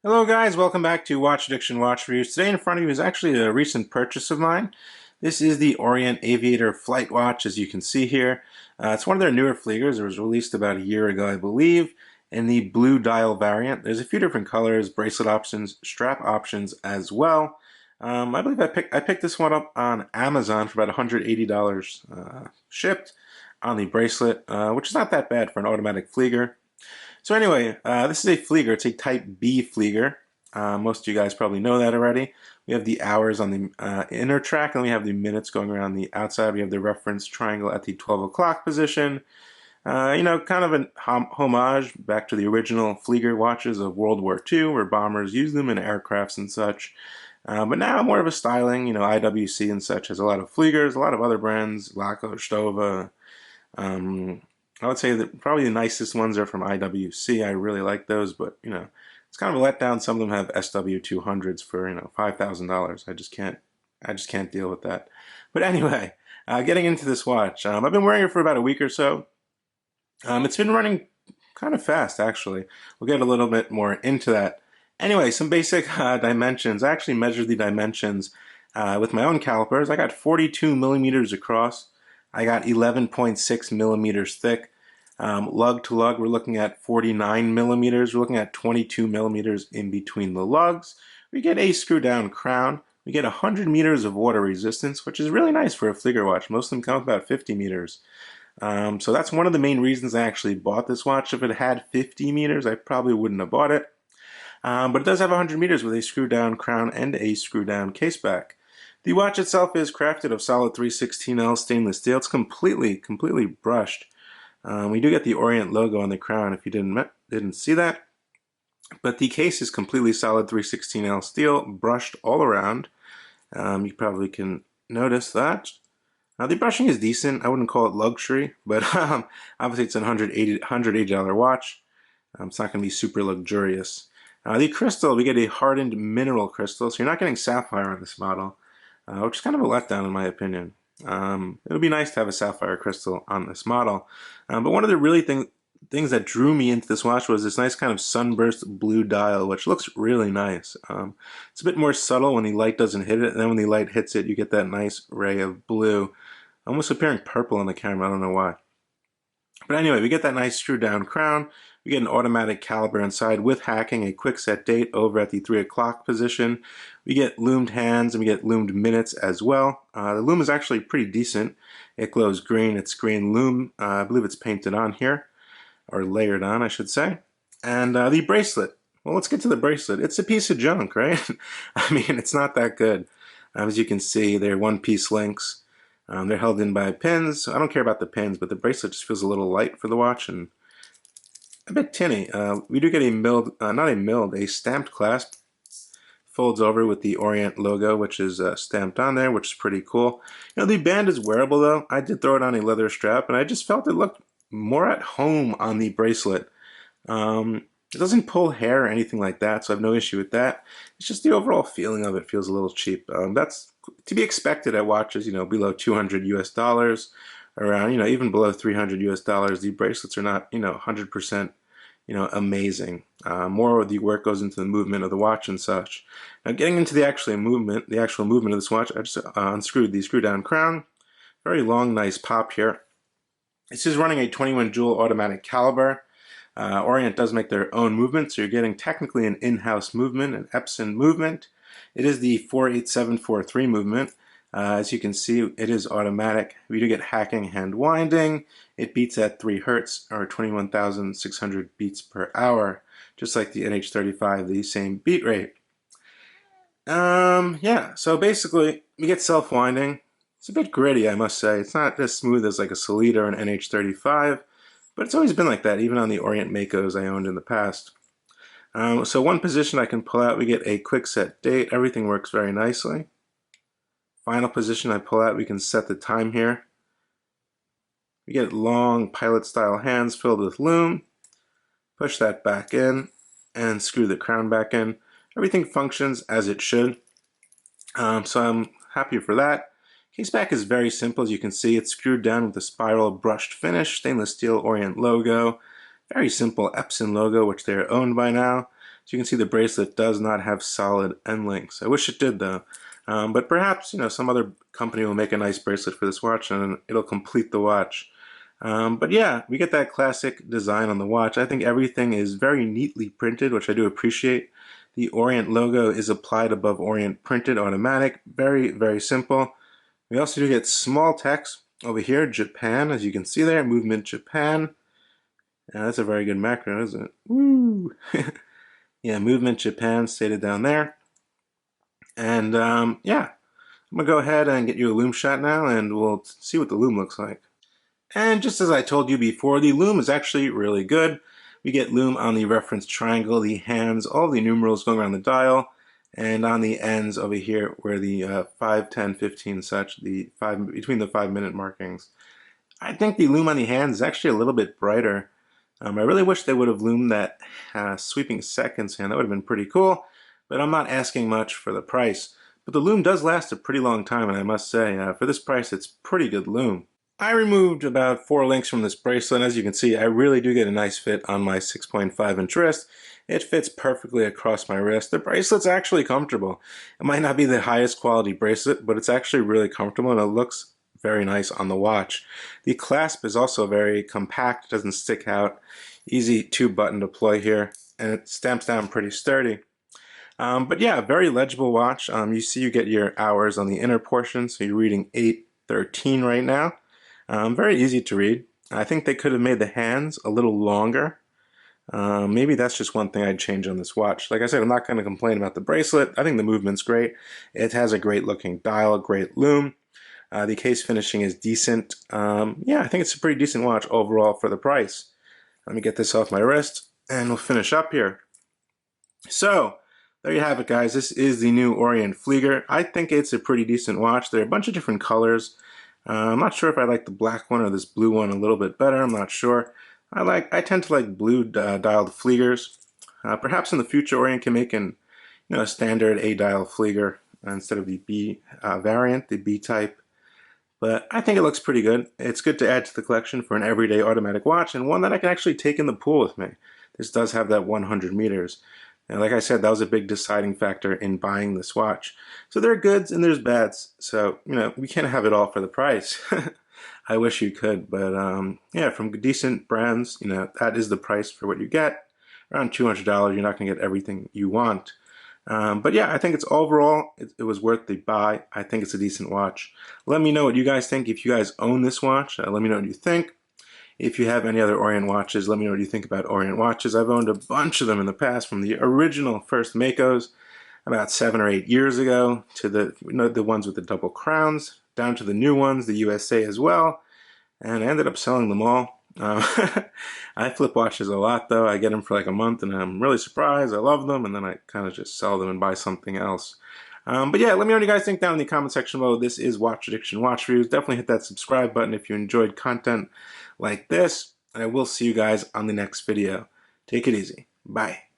Hello guys, welcome back to Watch Addiction Watch Reviews. Today in front of you is actually a recent purchase of mine. This is the Orient Aviator Flight Watch, as you can see here. It's one of their newer Fliegers. It was released about a year ago, I believe, in the blue dial variant. There's a few different colors, bracelet options, strap options as well. I believe I picked this one up on Amazon for about $180 shipped on the bracelet, which is not that bad for an automatic Flieger. So anyway, this is a Flieger. It's a Type B Flieger. Most of you guys probably know that already. We have the hours on the inner track, and we have the minutes going around the outside. We have the reference triangle at the 12 o'clock position. Kind of a homage back to the original Flieger watches of World War II, where bombers used them in aircrafts and such. But now more of a styling, IWC and such has a lot of Fliegers, a lot of other brands, Laco, Stova. I would say that probably the nicest ones are from IWC. I really like those, but it's kind of a letdown. Some of them have SW200s for $5,000. I just can't deal with that. But anyway, getting into this watch, I've been wearing it for about a week or so. It's been running kind of fast, actually. We'll get a little bit more into that. Anyway, some basic dimensions. I actually measured the dimensions with my own calipers. I got 42 millimeters across. I got 11.6 millimeters thick. Lug to lug, we're looking at 49 millimeters. We're looking at 22 millimeters in between the lugs. We get a screw down crown. We get 100 meters of water resistance, which is really nice for a Flieger watch. Most of them come with about 50 meters. So that's one of the main reasons I actually bought this watch. If it had 50 meters, I probably wouldn't have bought it. But it does have 100 meters with a screw down crown and a screw down case back. The watch itself is crafted of solid 316L stainless steel. It's completely brushed. We do get the Orient logo on the crown if you didn't see that. But the case is completely solid 316L steel, brushed all around. You probably can notice that. The brushing is decent. I wouldn't call it luxury, but obviously it's a $180 watch. It's not going to be super luxurious. The crystal, we get a hardened mineral crystal, so you're not getting sapphire on this model, which is kind of a letdown in my opinion. It would be nice to have a sapphire crystal on this model. But one of the things that drew me into this watch was this nice kind of sunburst blue dial, which looks really nice. It's a bit more subtle when the light doesn't hit it, and then when the light hits it, you get that nice ray of blue, almost appearing purple on the camera. I don't know why. But anyway, we get that nice screw down crown. We get an automatic caliber inside with hacking, a quick set date over at the 3 o'clock position. We get loomed hands and we get loomed minutes as well. The lume is actually pretty decent. It glows green. It's green lume. I believe it's painted on here, or layered on, I should say. And the bracelet. Well, let's get to the bracelet. It's a piece of junk, right? I mean, it's not that good. As you can see, they're one-piece links. They're held in by pins. I don't care about the pins, but the bracelet just feels a little light for the watch and a bit tinny. We do get a milled, a stamped clasp. Folds over with the Orient logo, which is stamped on there, which is pretty cool. The band is wearable though. I did throw it on a leather strap, and I just felt it looked more at home on the bracelet. It doesn't pull hair or anything like that, so I have no issue with that. It's just the overall feeling of it feels a little cheap. That's to be expected at watches, below 200 US dollars, around, even below 300 US dollars. The bracelets are not, 100%, amazing. More of the work goes into the movement of the watch and such. Now, getting into the actual movement of this watch, I just unscrewed the screw down crown. Very long, nice pop here. This is running a 21 jewel automatic caliber. Orient does make their own movement, so you're getting technically an in-house movement, an Epson movement. It is the 48743 movement. As you can see, it is automatic. We do get hacking hand winding. It beats at 3 Hertz, or 21,600 beats per hour, just like the NH35, the same beat rate. Yeah, so basically, we get self-winding. It's a bit gritty, I must say. It's not as smooth as like a Solita or an NH35, but it's always been like that, even on the Orient Makos I owned in the past. So one position I can pull out, we get a quick set date. Everything works very nicely. Final position I pull out, we can set the time here. We get long pilot style hands filled with lume. Push that back in and screw the crown back in. Everything functions as it should. So I'm happy for that. Case back is very simple. As you can see, it's screwed down with a spiral brushed finish, stainless steel Orient logo. Very simple Epson logo, which they're owned by now. So you can see the bracelet does not have solid end links. I wish it did though. But perhaps, some other company will make a nice bracelet for this watch and it'll complete the watch. But yeah, we get that classic design on the watch. I think everything is very neatly printed, which I do appreciate. The Orient logo is applied above Orient printed automatic. Very, very simple. We also do get small text over here, Japan, as you can see there, movement Japan. That's a very good macro, isn't it? Woo! Yeah, movement Japan stated down there. And yeah, I'm gonna go ahead and get you a Lume shot now, and we'll see what the Lume looks like. And just as I told you before, the Lume is actually really good. We get Lume on the reference triangle, the hands, all the numerals going around the dial, and on the ends over here where the 5, 10, 15 such, between the 5-minute markings. I think the Lume on the hands is actually a little bit brighter. I really wish they would have loomed that sweeping seconds hand. That would have been pretty cool, but I'm not asking much for the price. But the Lume does last a pretty long time, and I must say, for this price, it's pretty good Lume. I removed about 4 links from this bracelet. As you can see, I really do get a nice fit on my 6.5-inch wrist. It fits perfectly across my wrist. The bracelet's actually comfortable. It might not be the highest quality bracelet, but it's actually really comfortable and it looks very nice on the watch. The clasp is also very compact, doesn't stick out. Easy 2-button deploy here, and it stamps down pretty sturdy. But yeah, very legible watch. You see you get your hours on the inner portion, so you're reading 8:13 right now. Very easy to read. I think they could have made the hands a little longer. Maybe that's just one thing I'd change on this watch. Like I said, I'm not going to complain about the bracelet. I think the movement's great. It has a great looking dial, great Lume. The case finishing is decent. Yeah, I think it's a pretty decent watch overall for the price. Let me get this off my wrist and we'll finish up here. So, there you have it, guys. This is the new Orient Flieger. I think it's a pretty decent watch. There are a bunch of different colors. I'm not sure if I like the black one or this blue one a little bit better. I'm not sure. I tend to like blue dialed Fliegers. Perhaps in the future Orient can make a standard A dial Flieger instead of the B variant, the B type. But I think it looks pretty good. It's good to add to the collection for an everyday automatic watch and one that I can actually take in the pool with me. This does have that 100 meters. And like I said, that was a big deciding factor in buying this watch. So there are goods and there's bads. So, we can't have it all for the price. I wish you could, but yeah, from decent brands, that is the price for what you get. Around $200, you're not going to get everything you want. But yeah, I think it's overall, it was worth the buy. I think it's a decent watch. Let me know what you guys think. If you guys own this watch, let me know what you think. If you have any other Orient watches, let me know what you think about Orient watches. I've owned a bunch of them in the past, from the original first Makos about 7 or 8 years ago to the ones with the double crowns, down to the new ones, the USA as well, and I ended up selling them all. I flip watches a lot though. I get them for like a month and I'm really surprised. I love them, and then I kind of just sell them and buy something else. But yeah, let me know what you guys think down in the comment section below. This is Watch Addiction Watch Reviews. Definitely hit that subscribe button if you enjoyed content like this, and I will see you guys on the next video. Take it easy. Bye.